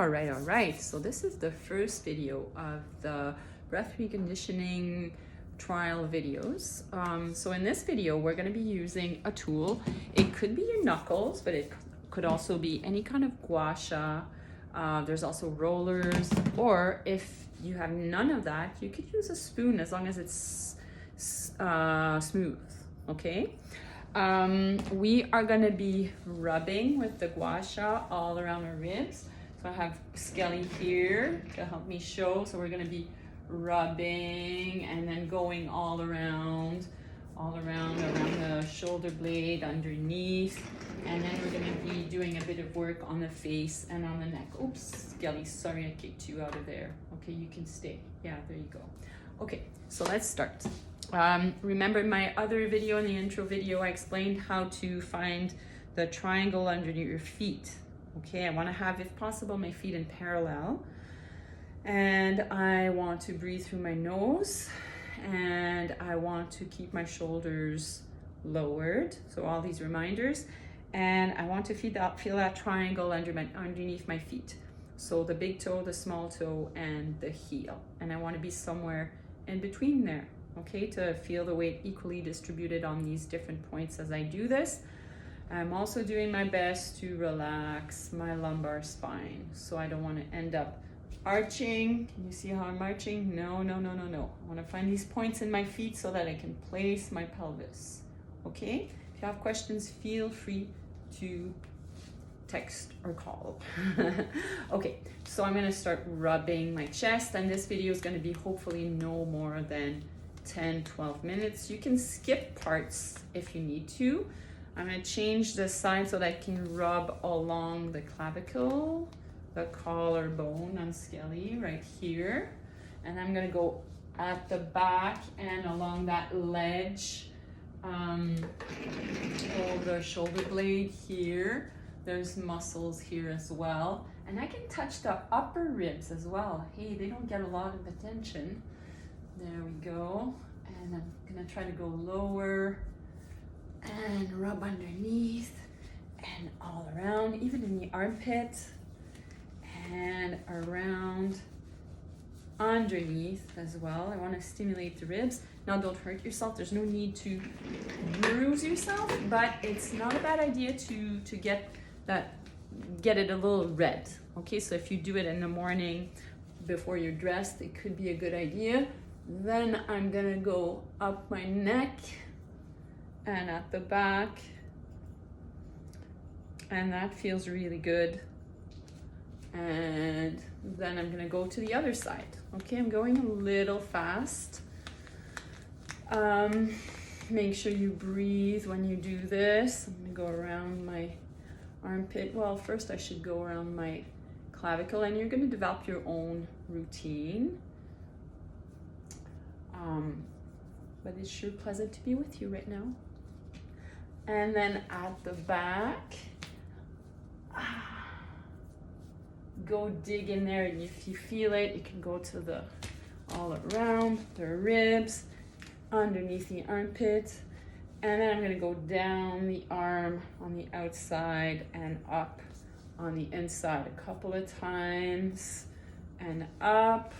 All right. So this is the first video of the breath reconditioning trial videos. So in this video, we're going to be using a tool. It could be your knuckles, but it could also be any kind of gua sha. There's also rollers, or if you have none of that, you could use a spoon as long as it's smooth, okay? We are going to be rubbing with the gua sha all around our ribs. So I have Skelly here to help me show. So we're going to be rubbing and then going all around the shoulder blade, underneath. And then we're going to be doing a bit of work on the face and on the neck. Oops, Skelly, sorry I kicked you out of there. Okay, you can stay. Yeah, there you go. Okay, so let's start. Remember my other video, in the intro video, I explained how to find the triangle under your feet. Okay, I want to have, if possible, my feet in parallel. And I want to breathe through my nose. And I want to keep my shoulders lowered. So all these reminders. And I want to feel that triangle underneath my feet. So the big toe, the small toe, and the heel. And I want to be somewhere in between there. Okay, to feel the weight equally distributed on these different points as I do this. I'm also doing my best to relax my lumbar spine, so I don't want to end up arching. Can you see how I'm arching? No. I want to find these points in my feet so that I can place my pelvis. Okay? If you have questions, feel free to text or call. Okay, so I'm going to start rubbing my chest, and this video is going to be hopefully no more than 10-12 minutes. You can skip parts if you need to. I'm going to change the side so that I can rub along the clavicle, the collarbone on Skelly right here. And I'm going to go at the back and along that ledge, the shoulder blade here. There's muscles here as well. And I can touch the upper ribs as well. Hey, they don't get a lot of attention. There we go. And I'm going to try to go lower and rub underneath and all around, even in the armpit and around underneath as well. I want to stimulate the ribs. Now don't hurt yourself. There's no need to bruise yourself, but it's not a bad idea to get it a little red. Okay, so if you do it in the morning before you're dressed, it could be a good idea. Then I'm gonna go up my neck and at the back, and that feels really good. And then I'm gonna go to the other side. Okay, I'm going a little fast. Make sure you breathe when you do this. I'm gonna go around my armpit. Well, first I should go around my clavicle, and you're gonna develop your own routine. But it's sure pleasant to be with you right now. And then at the back, go dig in there, and if you feel it, you can go to all around the ribs, underneath the armpit, and then I'm going to go down the arm on the outside and up on the inside a couple of times, and up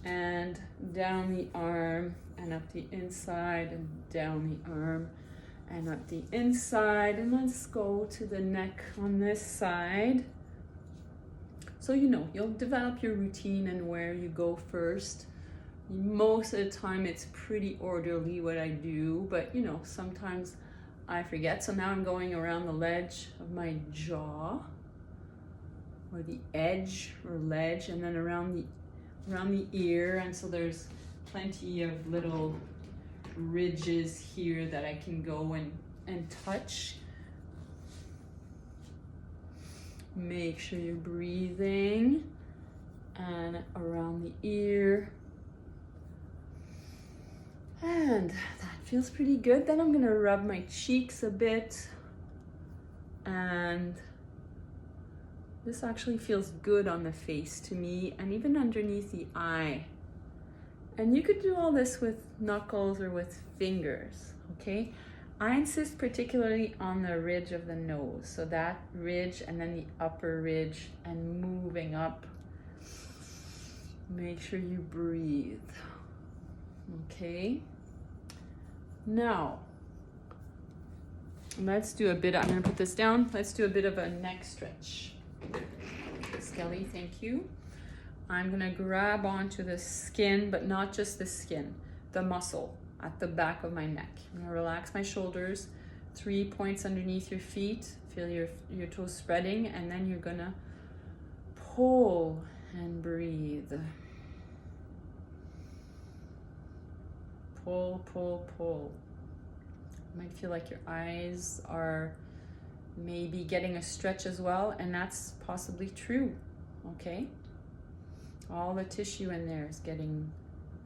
and down the arm and up the inside and down the arm and up the inside. And let's go to the neck on this side. So you'll develop your routine and where you go first. Most of the time it's pretty orderly what I do, but sometimes I forget. So now I'm going around the ledge of my jaw, or the edge or ledge, and then around the ear. And so there's plenty of little ridges here that I can go and touch. Make sure you're breathing, and around the ear. And that feels pretty good. Then I'm gonna rub my cheeks a bit, and this actually feels good on the face to me, and even underneath the eye. And you could do all this with knuckles or with fingers, okay? I insist particularly on the ridge of the nose. So that ridge and then the upper ridge and moving up. Make sure you breathe. Okay. Now, let's do a bit, I'm gonna put this down. Let's do a bit of a neck stretch. Skelly, thank you. I'm gonna grab onto the skin, but not just the skin, the muscle at the back of my neck. I'm gonna relax my shoulders, 3 points underneath your feet. Feel your toes spreading, and then you're gonna pull and breathe. Pull, pull, pull. You might feel like your eyes are maybe getting a stretch as well, and that's possibly true, okay? All the tissue in there is getting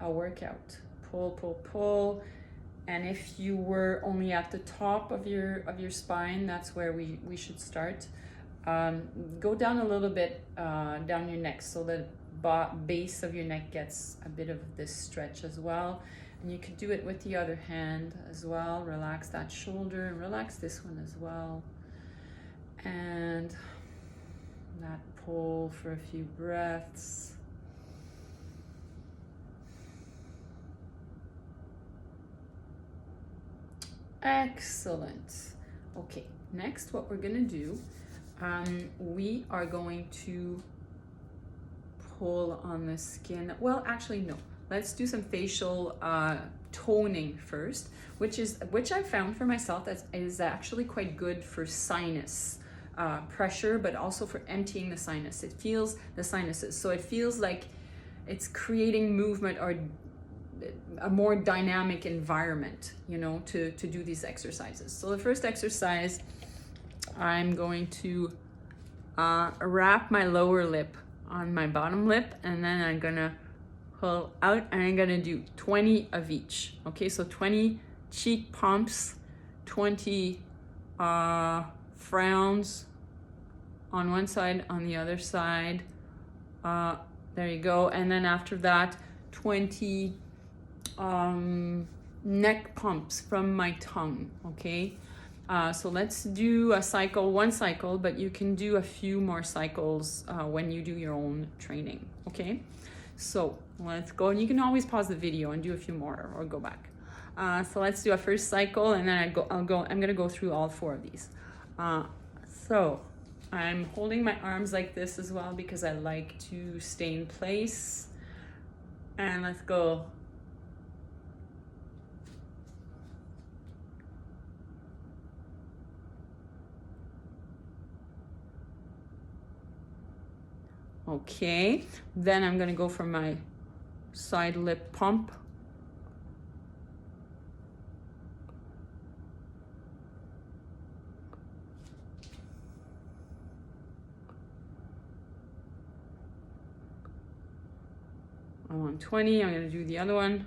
a workout. Pull, pull, pull. And if you were only at the top of your spine, that's where we should start. Go down a little bit down your neck so the base of your neck gets a bit of this stretch as well. And you could do it with the other hand as well. Relax that shoulder and relax this one as well. And that pull for a few breaths. Excellent. Okay, next what we're gonna do, we are going to pull on the skin. Well, actually, no. Let's do some facial toning first, which I found for myself that is actually quite good for sinus pressure, but also for emptying the sinus. It feels the sinuses, so it feels like it's creating movement or a more dynamic environment, you know, to do these exercises. So the first exercise, I'm going to wrap my lower lip on my bottom lip, and then I'm gonna pull out, and I'm gonna do 20 of each. Okay, so 20 cheek pumps, 20 frowns on one side, on the other side. There you go. And then after that, 20 neck pumps from my tongue. Okay, so let's do a cycle, one cycle, but you can do a few more cycles when you do your own training. Okay, so let's go, and you can always pause the video and do a few more or go back. So let's do a first cycle, and then I'm gonna go through all 4 of these. So I'm holding my arms like this as well because I like to stay in place. And let's go. Okay, then I'm gonna go for my side lip pump. I want 20, I'm gonna do the other one.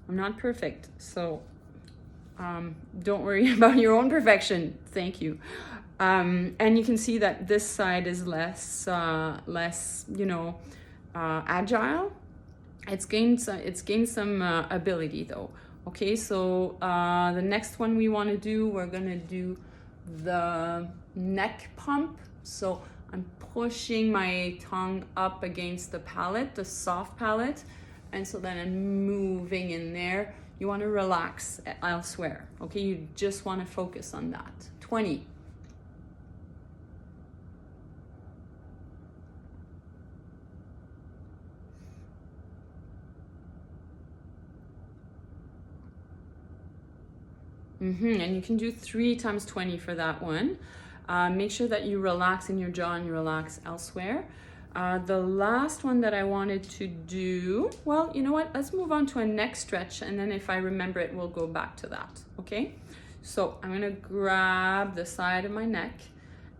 I'm not perfect, so don't worry about your own perfection. Thank you. And you can see that this side is less, you know, agile. It's gained some ability though. Okay, so the next one we want to do, we're gonna do the neck pump. So I'm pushing my tongue up against the palate, the soft palate. And so then I'm moving in there. You want to relax elsewhere. Okay, you just want to focus on that. 20. And you can do 3 times 20 for that one. Make sure that you relax in your jaw and you relax elsewhere. The last one that I wanted to do, well, you know what? Let's move on to a neck stretch, and then if I remember it, we'll go back to that, okay? So I'm gonna grab the side of my neck,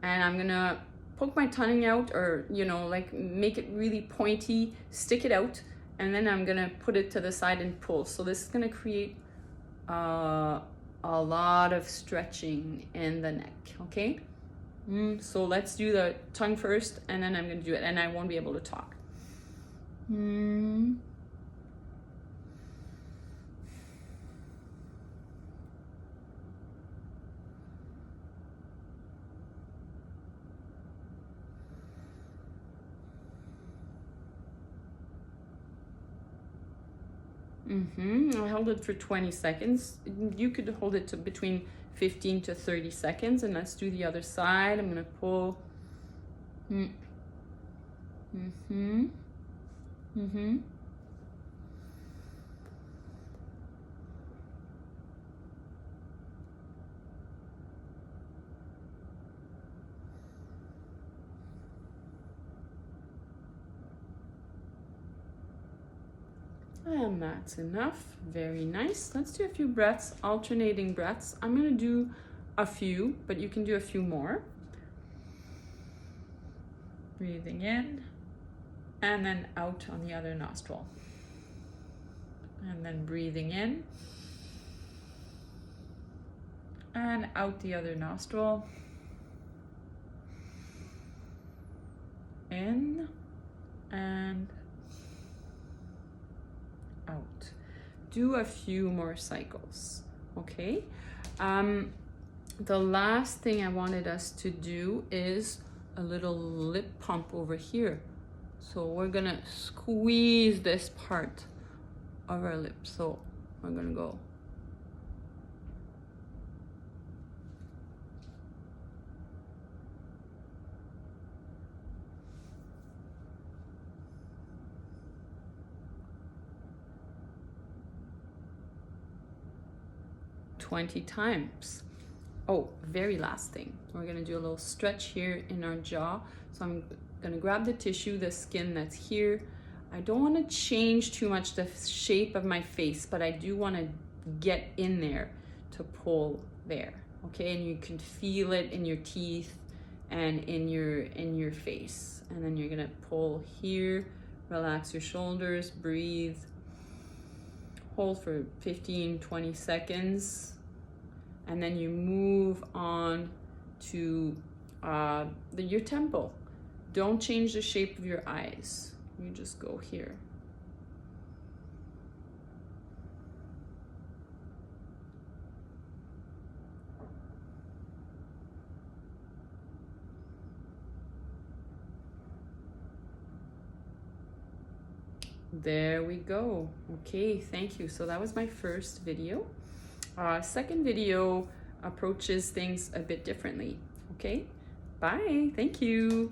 and I'm gonna poke my tongue out, or, you know, like make it really pointy, stick it out, and then I'm gonna put it to the side and pull. So this is gonna create a lot of stretching in the neck, okay? So let's do the tongue first, and then I'm going to do it, and I won't be able to talk. I held it for 20 seconds. You could hold it to between 15 to 30 seconds, and let's do the other side. I'm gonna pull. And that's enough. Very nice. Let's do a few breaths, alternating breaths. I'm gonna do a few, but you can do a few more. Breathing in, and then out on the other nostril. And then breathing in, and out the other nostril. In, and out. Do a few more cycles, okay? The last thing I wanted us to do is a little lip pump over here. So we're gonna squeeze this part of our lip. So we're gonna go. $20 times. Oh, very last thing. We're gonna do a little stretch here in our jaw. So I'm gonna grab the tissue, the skin that's here. I don't wanna change too much the shape of my face, but I do wanna get in there to pull there, okay? And you can feel it in your teeth and in your face. And then you're gonna pull here, relax your shoulders, breathe. Hold for 15, 20 seconds. And then you move on to your temple. Don't change the shape of your eyes. You just go here. There we go. Okay, thank you. So that was my first video. Second video approaches things a bit differently. Okay, bye. Thank you.